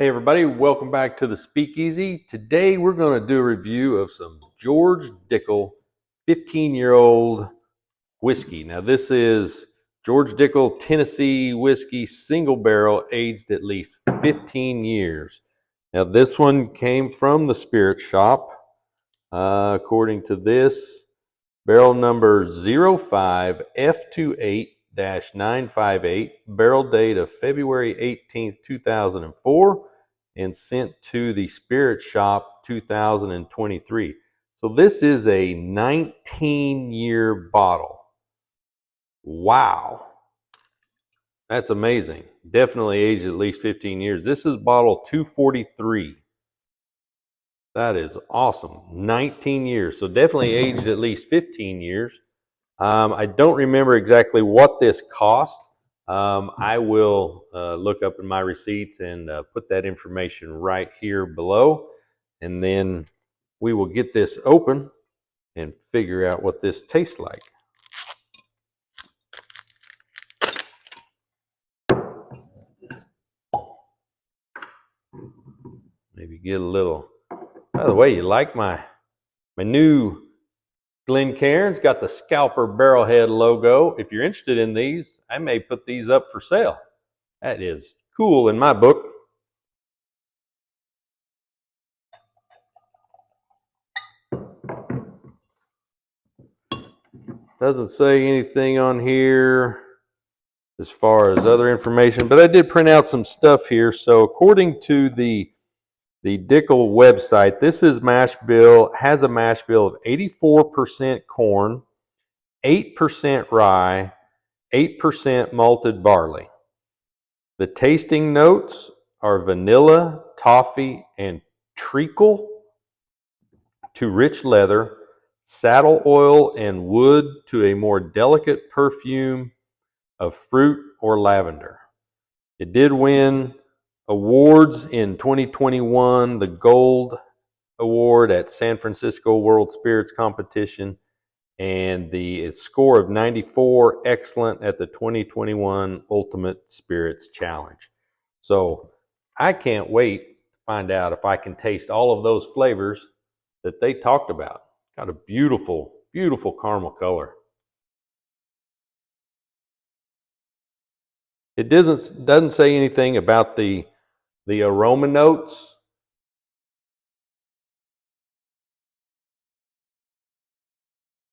Hey everybody, welcome back to the Speakeasy. Today we're going to do a review of some George Dickel 15-year-old whiskey. Now this is George Dickel Tennessee whiskey, single barrel, aged at least 15 years. Now this one came from the spirit shop. According to this, barrel number 05F28-958, barrel date of February 18th, 2004, and sent to the Spirit Shop 2023. So this is a 19-year bottle. Wow. That's amazing. Definitely aged at least 15 years. This is bottle 243. That is awesome. 19 years. So definitely aged at least 15 years. I don't remember exactly what this cost. I will look up in my receipts and put that information right here below. And then we will get this open and figure out what this tastes like. Maybe get a little... By the way, you like my new Glencairn's got the Scalper Barrelhead logo. If you're interested in these, I may put these up for sale. That is cool in my book. Doesn't say anything on here as far as other information, but I did print out some stuff here. So according to the Dickel website, this is has a mash bill of 84% corn, 8% rye, 8% malted barley. The tasting notes are vanilla, toffee, and treacle to rich leather, saddle oil and wood to a more delicate perfume of fruit or lavender. It did win awards in 2021, the Gold Award at San Francisco World Spirits Competition, and its score of 94, excellent, at the 2021 Ultimate Spirits Challenge. So I can't wait to find out if I can taste all of those flavors that they talked about. Got a beautiful, beautiful caramel color. It doesn't say anything about the aroma notes.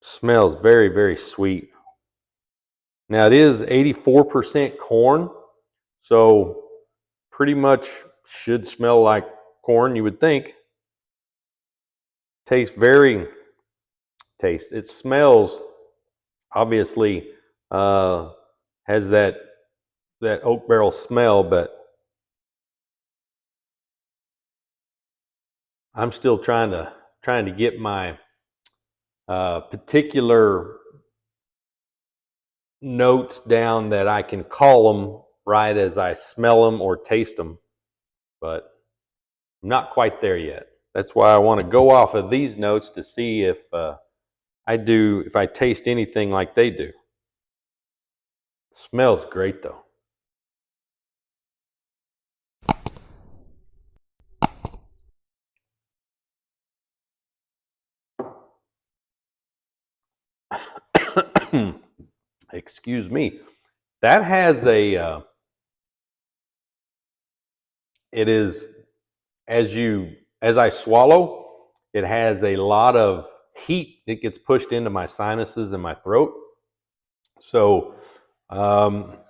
Smells very, very sweet. Now it is 84% corn, so pretty much should smell like corn, you would think. It smells, obviously, has that oak barrel smell, but I'm still trying to get my particular notes down that I can call them right as I smell them or taste them, but I'm not quite there yet. That's why I want to go off of these notes to see if I taste anything like they do. Smells great though. Excuse me. That has it is, as I swallow, it has a lot of heat that gets pushed into my sinuses and my throat. So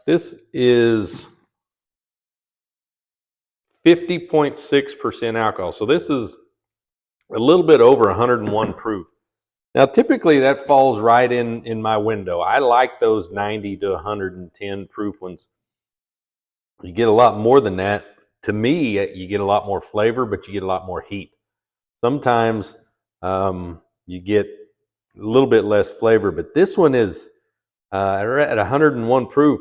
this is 50.6% alcohol. So this is a little bit over 101 proof. Now, typically that falls right in my window. I like those 90 to 110 proof ones. You get a lot more than that. To me, you get a lot more flavor, but you get a lot more heat. Sometimes you get a little bit less flavor, but this one is at 101 proof.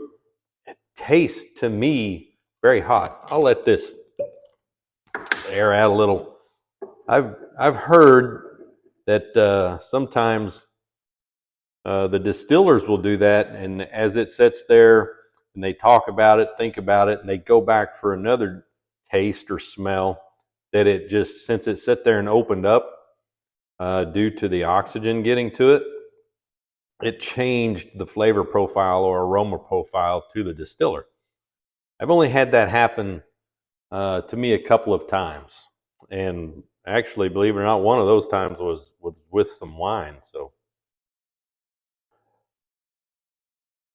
It tastes, to me, very hot. I'll let this air out a little. I've heard that sometimes the distillers will do that, and as it sits there and they talk about it, think about it, and they go back for another taste or smell, that it just, since it sat there and opened up, due to the oxygen getting to it, it changed the flavor profile or aroma profile to the distiller. I've only had that happen to me a couple of times, and actually, believe it or not, one of those times was with some wine. So,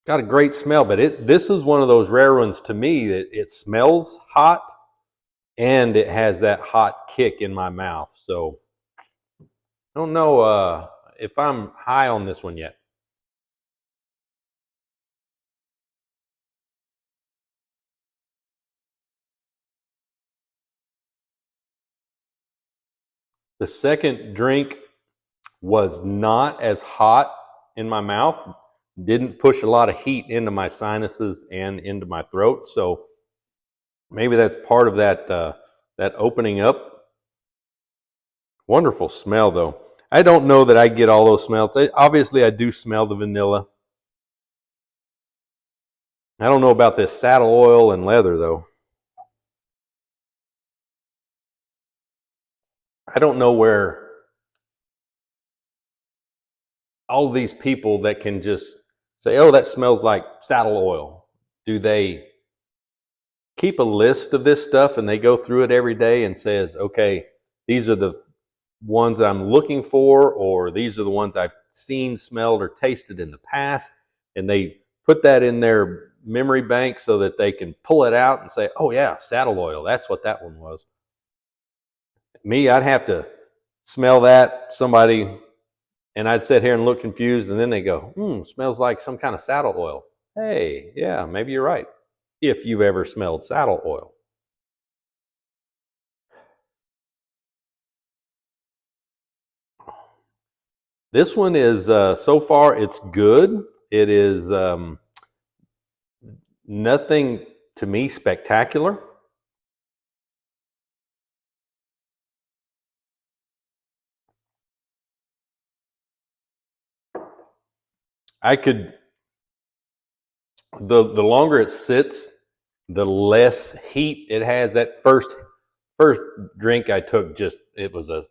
got a great smell, but this is one of those rare ones to me that it smells hot and it has that hot kick in my mouth. So, I don't know if I'm high on this one yet. The second drink was not as hot in my mouth, didn't push a lot of heat into my sinuses and into my throat. So maybe that's part of that that opening up. Wonderful smell though. I don't know that I get all those smells. Obviously, I do smell the vanilla. I don't know about this saddle oil and leather though. I don't know where all of these people that can just say, "Oh, that smells like saddle oil." Do they keep a list of this stuff and they go through it every day and says, "Okay, these are the ones that I'm looking for, or these are the ones I've seen, smelled, or tasted in the past," and they put that in their memory bank so that they can pull it out and say, "Oh yeah, saddle oil, that's what that one was." Me, I'd have to smell that, somebody, and I'd sit here and look confused, and then they go, smells like some kind of saddle oil. Hey, yeah, maybe you're right, if you've ever smelled saddle oil. This one is, so far, it's good. It is nothing to me spectacular. I could, the longer it sits, the less heat it has. That first drink I took, just, it was a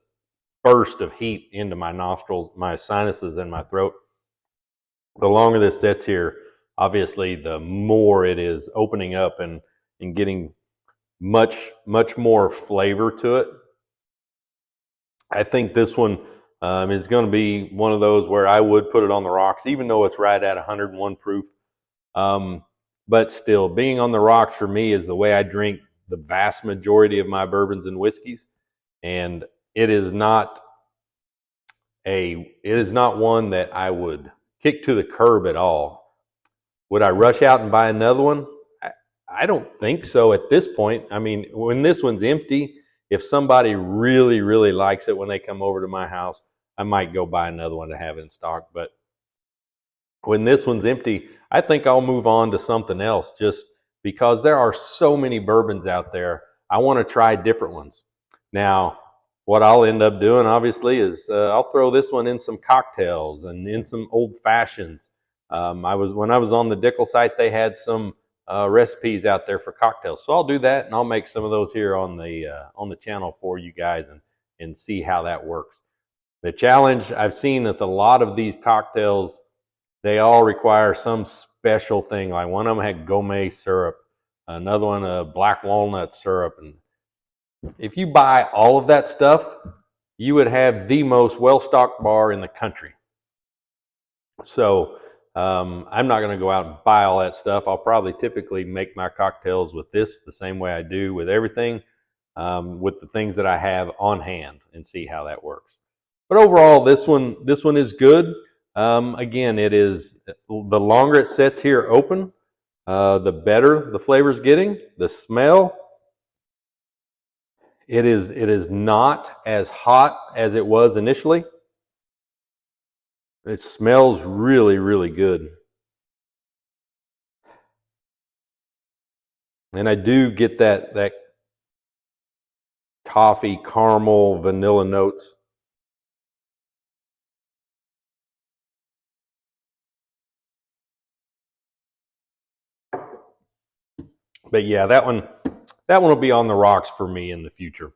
burst of heat into my nostrils, my sinuses, and my throat. The longer this sits here, obviously, the more it is opening up and getting much more flavor to it. I think this one is going to be one of those where I would put it on the rocks, even though it's right at 101 proof. But still, being on the rocks for me is the way I drink the vast majority of my bourbons and whiskeys, and it is not one that I would kick to the curb at all. Would I rush out and buy another one? I don't think so at this point. I mean, when this one's empty, if somebody really, really likes it when they come over to my house, I might go buy another one to have in stock. But when this one's empty, I think I'll move on to something else, just because there are so many bourbons out there. I want to try different ones. Now, what I'll end up doing, obviously, is I'll throw this one in some cocktails and in some old fashions. When I was on the Dickel site, they had some recipes out there for cocktails, so I'll do that, and I'll make some of those here on the channel for you guys, and see how that works. The challenge I've seen with a lot of these cocktails, they all require some special thing. Like one of them had gomez syrup, another one black walnut syrup, and if you buy all of that stuff, you would have the most well-stocked bar in the country. So I'm not going to go out and buy all that stuff. I'll probably typically make my cocktails with this the same way I do with everything, with the things that I have on hand, and see how that works. But overall, this one is good. Again, it is, the longer it sits here open, the better the flavor's getting. The smell, it is not as hot as it was initially. It smells really, really good. And I do get that toffee, caramel, vanilla notes. But yeah, that one that one will be on the rocks for me in the future.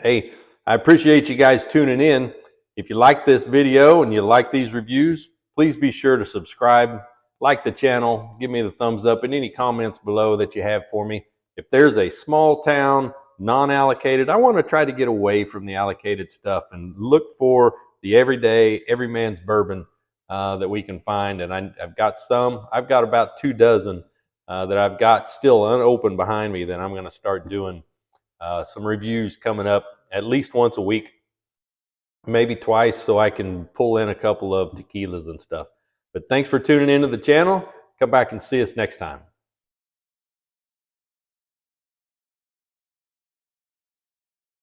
Hey, I appreciate you guys tuning in. If you like this video and you like these reviews, please be sure to subscribe, like the channel, give me the thumbs up, and any comments below that you have for me. If there's a small town, non-allocated, I want to try to get away from the allocated stuff and look for the everyday, every man's bourbon that we can find. And I've got about 2 dozen that I've got still unopened behind me that I'm going to start doing some reviews coming up at least once a week, maybe twice, so I can pull in a couple of tequilas and stuff. But thanks for tuning into the channel. Come back and see us next time.